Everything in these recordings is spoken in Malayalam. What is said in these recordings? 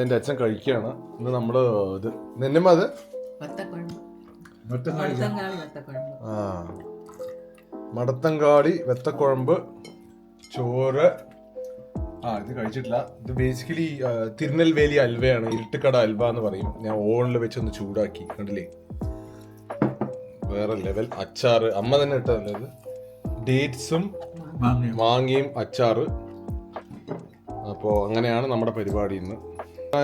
അതെൻ്റെ അച്ഛൻ കഴിക്കുകയാണ്. ഇന്ന് നമ്മൾ ഇത് നിന്നമ്മ അത് മടത്തങ്കാളി വെത്തക്കുഴമ്പ് ചോറ്. ഇത് കഴിച്ചിട്ടില്ല. ഇത് ബേസിക്കലി തിരുനെൽവേലി അൽവയാണ്, ഇരുട്ടുകട അൽവ എന്ന് പറയും. ഞാൻ ഓവനിൽ വെച്ചൊന്ന് ചൂടാക്കി, കണ്ടില്ലേ, വേറെ ലെവൽ. അച്ചാറ് അമ്മ തന്നെ ഇട്ടതല്ലേ ഇത്, ഡേറ്റ്സും മാങ്ങയും അച്ചാറ്. അപ്പോൾ അങ്ങനെയാണ് നമ്മുടെ പരിപാടി ഇന്ന്.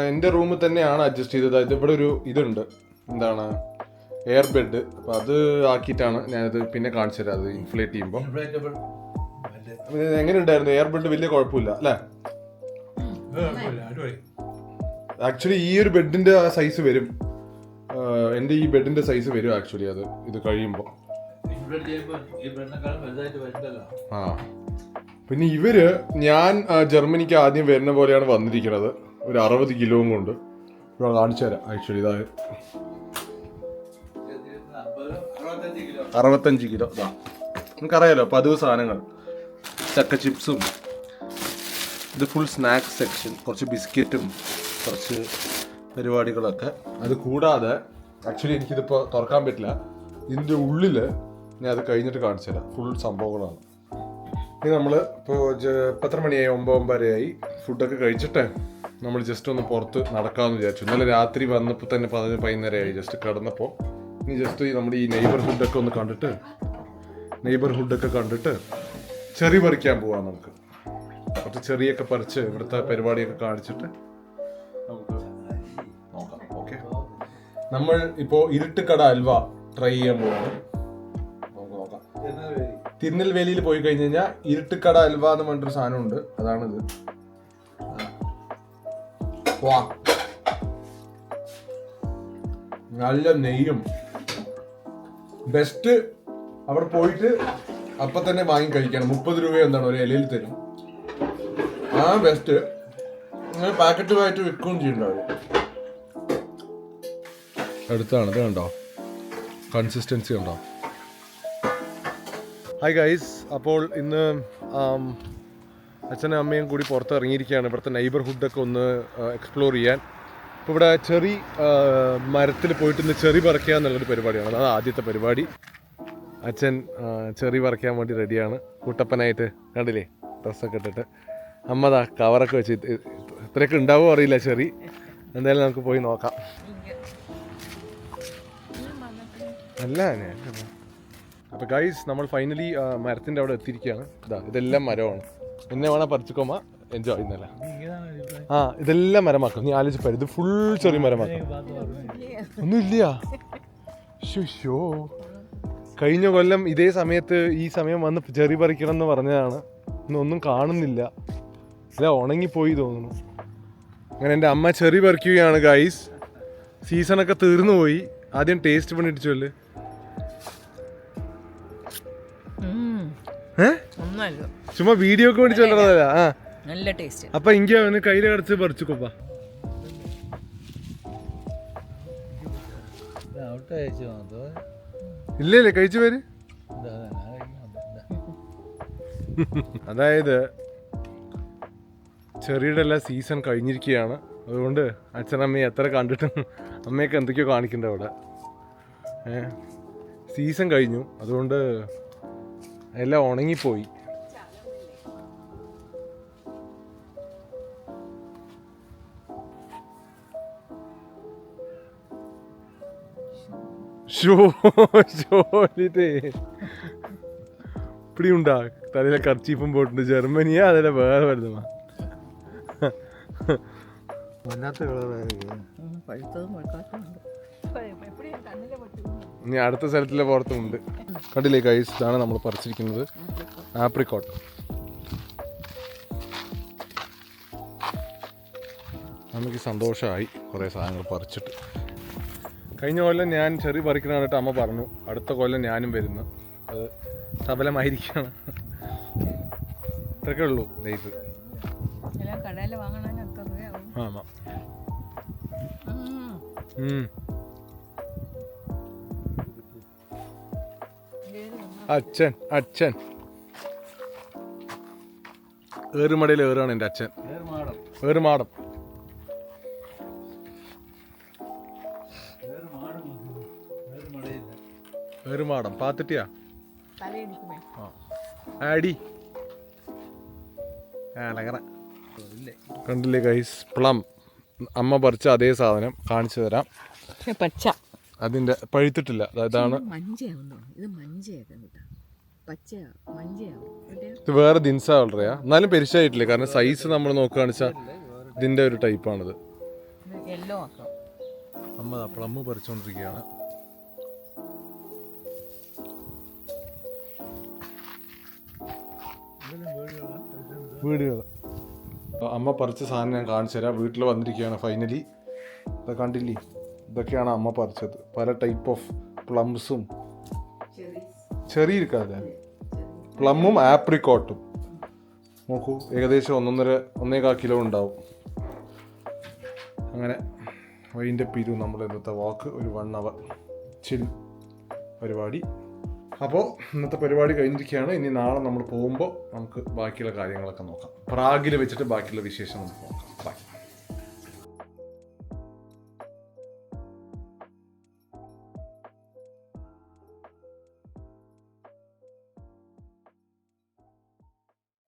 എൻ്റെ റൂമിൽ തന്നെയാണ് അഡ്ജസ്റ്റ് ചെയ്തത്. ഇത് ഇവിടെ ഒരു ഇതുണ്ട്, എന്താണ്, എയർ ബെഡ്. അപ്പോൾ അത് ആക്കിയിട്ടാണ് ഞാനത് പിന്നെ കാണിച്ചു തരാം. അത് ഇൻഫ്ലേറ്റ് ചെയ്യുമ്പോൾ എങ്ങനെ ഉണ്ടായിരുന്നു എയർ ബെഡ്? വലിയ കുഴപ്പമില്ല അല്ലേ? ആക്ച്വലി ഈ ഒരു ബെഡിന്റെ സൈസ് വരും, എൻ്റെ ഈ ബെഡിന്റെ സൈസ് വരും ആക്ച്വലി അത് ഇത് കഴിയുമ്പോൾ. പിന്നെ ഇവര് ഞാൻ ജർമ്മനിക്ക് ആദ്യം വരുന്ന പോലെയാണ് വന്നിരിക്കുന്നത്, ഒരു 60 കിലോയും കൊണ്ട്. ഇവിടെ കാണിച്ചു തരാം. ആക്ച്വലി ഇതാ 65 കിലോ. നിങ്ങൾക്കറിയാലോ പതിവ് സാധനങ്ങൾ, ചക്ക ചിപ്സും. ഇത് ഫുൾ സ്നാക്സ് സെക്ഷൻ, കുറച്ച് ബിസ്ക്കറ്റും കുറച്ച് പരിപാടികളൊക്കെ. അത് കൂടാതെ ആക്ച്വലി എനിക്കിതിപ്പോൾ തുറക്കാൻ പറ്റില്ല, ഇതിൻ്റെ ഉള്ളിൽ ഞാൻ അത് കഴിഞ്ഞിട്ട് കാണിച്ചു തരാം. ഫുൾ സംഭവങ്ങളാണ്. ഇനി നമ്മൾ ഇപ്പോൾ എത്ര മണിയായി? 9:30 ഫുഡൊക്കെ കഴിച്ചിട്ട് നമ്മൾ ജസ്റ്റ് ഒന്ന് പുറത്ത് നടക്കാമെന്ന് വിചാരിച്ചു. ഇന്നലെ രാത്രി വന്നപ്പോൾ തന്നെ 11-12 ജസ്റ്റ് കിടന്നപ്പോൾ. ഇനി ജസ്റ്റ് നമ്മുടെ ഈ നെയ്ബർഹുഡൊക്കെ ഒന്ന് കണ്ടിട്ട്, ചെറി പറിക്കാൻ പോവാം. നമുക്ക് കുറച്ച് ചെറിയൊക്കെ പറിച്ച് ഇവിടുത്തെ പരിപാടിയൊക്കെ കാണിച്ചിട്ട് നമുക്ക് നോക്കാം. ഓക്കെ, നമ്മൾ ഇപ്പോൾ ഇരുട്ടുകട അൽവ ട്രൈ ചെയ്യാൻ പോവാണ്. നോക്കാം. തിരുനെൽവേലിയിൽ പോയി കഴിഞ്ഞ് കഴിഞ്ഞാൽ ഇരുട്ടുകട അൽവ എന്ന് പറഞ്ഞൊരു സാധനമുണ്ട്, അതാണിത്. വാ, നല്ല നെയ്യും. ബെസ്റ്റ് അവിടെ പോയിട്ട് അപ്പം തന്നെ വാങ്ങി കഴിക്കണം. 30 രൂപ എന്താണ് ഒരു ഇലയിൽ തരും. ബെസ്റ്റ്. അങ്ങനെ പാക്കറ്റുമായിട്ട് വിൽക്കുകയും ചെയ്യുന്നുണ്ട് അവർ. അടുത്താണ് ഇത്, കണ്ടോ കൺസിസ്റ്റൻസി ഉണ്ടോ? ഹായ് ഗൈസ്, അപ്പോൾ ഇന്ന് അച്ഛനും അമ്മയും കൂടി പുറത്ത് ഇറങ്ങിയിരിക്കുകയാണ് ഇവിടുത്തെ നെയ്ബർഹുഡൊക്കെ ഒന്ന് എക്സ്പ്ലോർ ചെയ്യാൻ. ഇപ്പോൾ ഇവിടെ ചെറി മരത്തിൽ പോയിട്ട് ഇന്ന് ചെറി പറിക്കുക എന്നുള്ളൊരു പരിപാടിയാണ്. അതാണ് ആദ്യത്തെ പരിപാടി. അച്ഛൻ ചെറി പറിക്കാൻ വേണ്ടി റെഡിയാണ്, കുട്ടപ്പനായിട്ട്. കണ്ടില്ലേ, ഡ്രസ്സൊക്കെ ഇട്ടിട്ട്. അമ്മതാ കവറൊക്കെ വെച്ച്. ഇത്രയൊക്കെ ഉണ്ടാവുമോ അറിയില്ല ചെറി. എന്തായാലും നമുക്ക് പോയി നോക്കാം. അല്ല അപ്പോൾ ഗൈസ്, നമ്മൾ ഫൈനലി മരത്തിൻ്റെ അവിടെ എത്തിയിരിക്കുകയാണ്. ഇതെല്ലാം മരമാണ്. എന്നെ വേണം പറിച്ചുക്കോമ എൻജോയ് ചെയ്യുന്നല്ല. ഇതെല്ലാം മരമാക്കാം. നീ ആലോചിച്ച് ഇത് ഫുൾ ചെറിയ മരമാക്കാം. ഒന്നുമില്ല. ഷോ കഴിഞ്ഞ കൊല്ലം ഇതേ സമയത്ത് ഈ സമയം വന്ന് ചെറി പറിക്കണം എന്ന് പറഞ്ഞതാണ്. ഇന്നൊന്നും കാണുന്നില്ല, ഇല്ല ഉണങ്ങിപ്പോയി തോന്നുന്നു. അങ്ങനെ എൻ്റെ അമ്മ ചെറി പറിക്കുകയാണ് ഗൈസ്. സീസണൊക്കെ തീർന്നു പോയി. ആദ്യം ടേസ്റ്റ് പണിടിച്ചല്ലേ? ചുമ്മാ വീഡിയോക്ക് വേണ്ടി ചൊല്ലണതല്ല. നല്ല ടേസ്റ്റ്. അപ്പൊ ഇങ്ങ അവന് കയ്യിൽ കടച്ച് പറിച്ചുക്കോപ്പ. ഇല്ലേ കഴിച്ചു പേര്. അതായത് ചെറിയുടെ എല്ലാം സീസൺ കഴിഞ്ഞിരിക്കുകയാണ്. അതുകൊണ്ട് അച്ഛനമ്മയെ എത്ര കണ്ടിട്ടും അമ്മയൊക്കെ എന്തൊക്കെയോ കാണിക്കണ്ട അവിടെ. സീസൺ കഴിഞ്ഞു, അതുകൊണ്ട് എല്ലാം ഉണങ്ങിപ്പോയി. இப்படி உண்டா? தலையில கர்ச்சீஃபும் போட்டு ஜெர்மனியா அதில் வேற வருதுமா? ഇനി അടുത്ത സ്ഥലത്തിലെ പുറത്തുമുണ്ട്. കണ്ടില്ലേ ഗൈസ്, ഇതാണ് നമ്മൾ പറിച്ചിരിക്കുന്നത് ആപ്രിക്കോട്ട്. നമുക്ക് സന്തോഷമായി കുറേ സാധനങ്ങൾ പറിച്ചിട്ട്. കഴിഞ്ഞ കൊല്ലം ഞാൻ ചെറി പറിക്കുന്ന കണ്ടിട്ട് അമ്മ പറഞ്ഞു അടുത്ത കൊല്ലം ഞാനും വരുന്നു. അത് സഫലമായിരിക്കുകയാണ്. ഇത്രയൊക്കെ ഉള്ളൂ ലൈഫ്. ആമാ. അച്ഛൻ ഏറുമടയിൽ ഏറാണ് എൻ്റെ അച്ഛൻ. ഏറുമാടം. പെരുമാടം പാത്തിട്ടിയാ ആടി കണ്ടില്ലേ ഗൈസ്, പ്ലം. അമ്മ പറിച്ച അതേ സാധനം കാണിച്ചു തരാം. പച്ച അതിന്റെ പഴുത്തിട്ടില്ല. ഇതാണ് ഇത് വേറെ ദിൻസ വളരെയാ, എന്നാലും പെരിശായിട്ടില്ല. കാരണം സൈസ് നമ്മൾ നോക്കുകയാണെന്ന് വെച്ചാൽ ഇതിന്റെ ഒരു ടൈപ്പാണിത്. അമ്മ പ്ലം പറിച്ചുകൊണ്ടിരിക്കുകയാണ്. വീടുകൾ അമ്മ പറിച്ച സാധനം ഞാൻ കാണിച്ചു തരാം. വീട്ടിൽ വന്നിരിക്കുകയാണ് ഫൈനലി. ഇത് കണ്ടില്ലേ, ഇതൊക്കെയാണ് അമ്മ പറിച്ചത്. പല ടൈപ്പ് ഓഫ് പ്ലംസും ചെറി ഇരിക്കാതെ പ്ലമ്മും ആപ്രിക്കോട്ടും. നോക്കൂ, ഏകദേശം 1.5 കിലോ ഉണ്ടാവും. അങ്ങനെ വൈൻ്റെ പിരു നമ്മൾ ഇന്നത്തെ വാക്ക് ഒരു 1 hour ചിൽ പരിപാടി. അപ്പോൾ ഇന്നത്തെ പരിപാടി കഴിഞ്ഞിരിക്കുകയാണ്. ഇനി നാളെ നമ്മൾ പോകുമ്പോൾ നമുക്ക് ബാക്കിയുള്ള കാര്യങ്ങളൊക്കെ നോക്കാം. പ്രാഗിൽ വെച്ചിട്ട് ബാക്കിയുള്ള വിശേഷം നമുക്ക് നോക്കാം.